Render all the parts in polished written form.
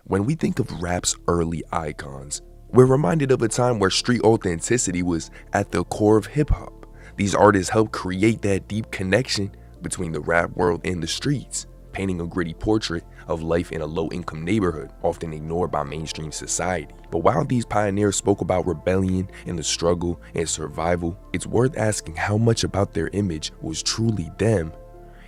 When we think of rap's early icons, we're reminded of a time where street authenticity was at the core of hip-hop. These artists helped create that deep connection between the rap world and the streets, painting a gritty portrait of life in a low-income neighborhood, often ignored by mainstream society. But while these pioneers spoke about rebellion and the struggle and survival, it's worth asking how much about their image was truly them,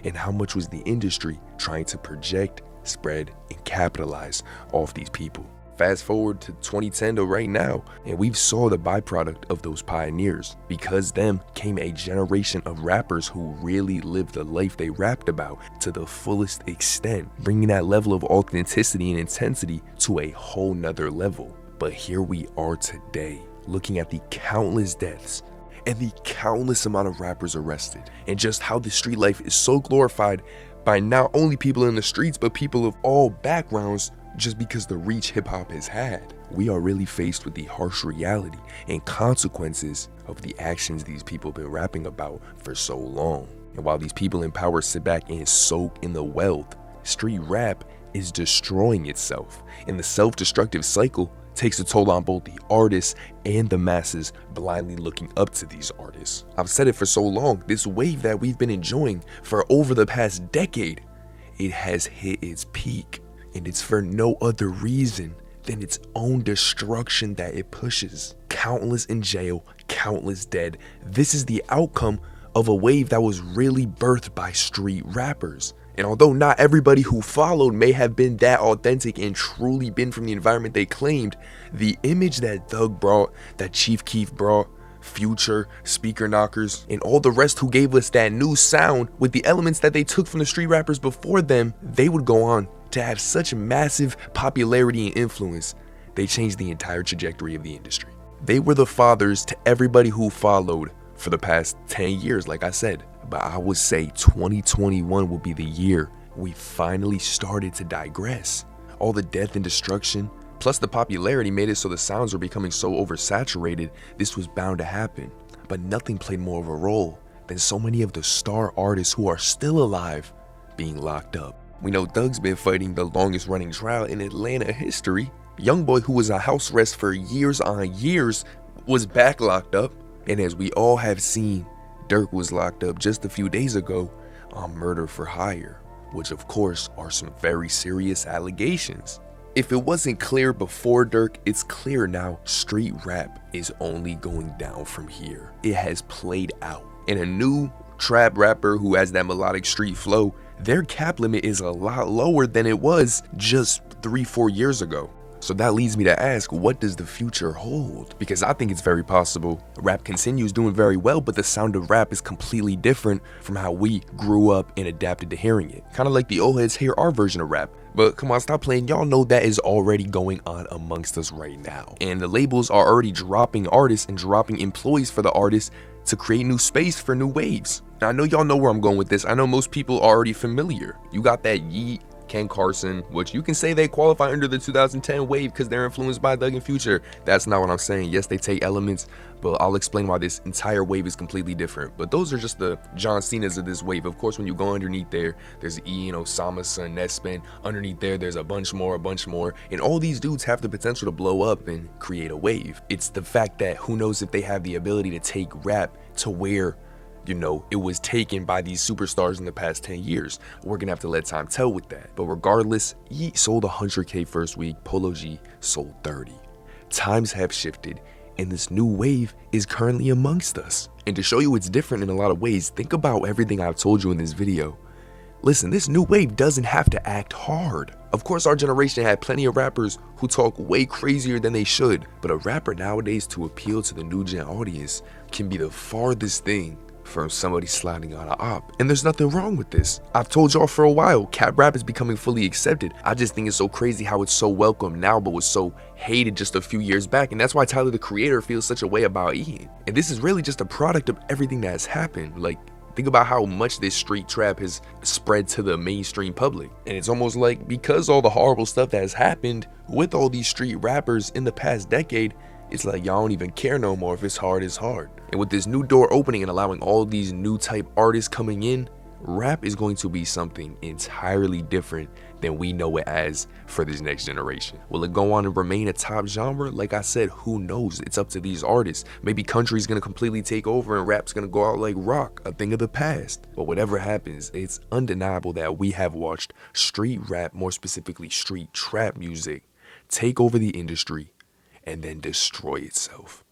and how much was the industry trying to project, spread, and capitalize off these people. Fast forward to 2010 to right now, and we've saw the byproduct of those pioneers. Because them came a generation of rappers who really lived the life they rapped about to the fullest extent, bringing that level of authenticity and intensity to a whole nother level. But here we are today, looking at the countless deaths and the countless amount of rappers arrested, and just how the street life is so glorified by not only people in the streets, but people of all backgrounds, just because the reach hip-hop has had. We are really faced with the harsh reality and consequences of the actions these people have been rapping about for so long. And while these people in power sit back and soak in the wealth, street rap is destroying itself, and the self-destructive cycle takes a toll on both the artists and the masses blindly looking up to these artists. I've said it for so long, this wave that we've been enjoying for over the past decade, it has hit its peak, and it's for no other reason than its own destruction that it pushes. Countless in jail, countless dead. This is the outcome of a wave that was really birthed by street rappers. And although not everybody who followed may have been that authentic and truly been from the environment they claimed, the image that Thug brought, that Chief Keef brought, Future, Speaker Knockers, and all the rest who gave us that new sound with the elements that they took from the street rappers before them, they would go on to have such massive popularity and influence, they changed the entire trajectory of the industry. They were the fathers to everybody who followed for the past 10 years, like I said. But I would say 2021 will be the year we finally started to digress. All the death and destruction, plus the popularity made it so the sounds were becoming so oversaturated, this was bound to happen. But nothing played more of a role than so many of the star artists who are still alive being locked up. We know Thug's been fighting the longest running trial in Atlanta history. Youngboy, who was on house arrest for years on years, was back locked up. And as we all have seen, Durk was locked up just a few days ago on murder for hire, which of course are some very serious allegations. If it wasn't clear before Durk, it's clear now. Street rap is only going down from here. It has played out. And a new trap rapper who has that melodic street flow, their cap limit is a lot lower than it was just 3-4 years ago. So that leads me to ask, what does the future hold? Because I think it's very possible rap continues doing very well, but the sound of rap is completely different from how we grew up and adapted to hearing it. Kind of like the old heads hear our version of rap. But come on, stop playing. Y'all know that is already going on amongst us right now. And the labels are already dropping artists and dropping employees for the artists to create new space for new waves. Now, I know y'all know where I'm going with this. I know most people are already familiar. You got that Yeet, Ken Carson, which you can say they qualify under the 2010 wave because they're influenced by Thug and Future. That's not what I'm saying. Yes, they take elements, but I'll explain why this entire wave is completely different. But those are just the John Cena's of this wave. Of course, when you go underneath there, there's Ian, Osama, Son, Nespin. Underneath there's a bunch more. And all these dudes have the potential to blow up and create a wave. It's the fact that who knows if they have the ability to take rap to where it was taken by these superstars in the past 10 years. We're gonna have to let time tell with that. But regardless, Yeet sold 100K first week, Polo G sold 30. Times have shifted, and this new wave is currently amongst us. And to show you it's different in a lot of ways, think about everything I've told you in this video. Listen, this new wave doesn't have to act hard. Of course, our generation had plenty of rappers who talk way crazier than they should, but a rapper nowadays to appeal to the new gen audience can be the farthest thing from somebody sliding on an op. And there's nothing wrong with this. I've told y'all for a while, cap rap is becoming fully accepted. I just think it's so crazy how it's so welcome now, but was so hated just a few years back. And that's why Tyler, the Creator, feels such a way about Ian. And this is really just a product of everything that has happened. Like, think about how much this street trap has spread to the mainstream public. And it's almost like because all the horrible stuff that has happened with all these street rappers in the past decade, it's like y'all don't even care no more if it's hard, it's hard. And with this new door opening and allowing all these new type artists coming in, rap is going to be something entirely different than we know it as for this next generation. Will it go on and remain a top genre? Like I said, who knows? It's up to these artists. Maybe country's gonna completely take over and rap's gonna go out like rock, a thing of the past. But whatever happens, it's undeniable that we have watched street rap, more specifically street trap music, take over the industry and then destroy itself.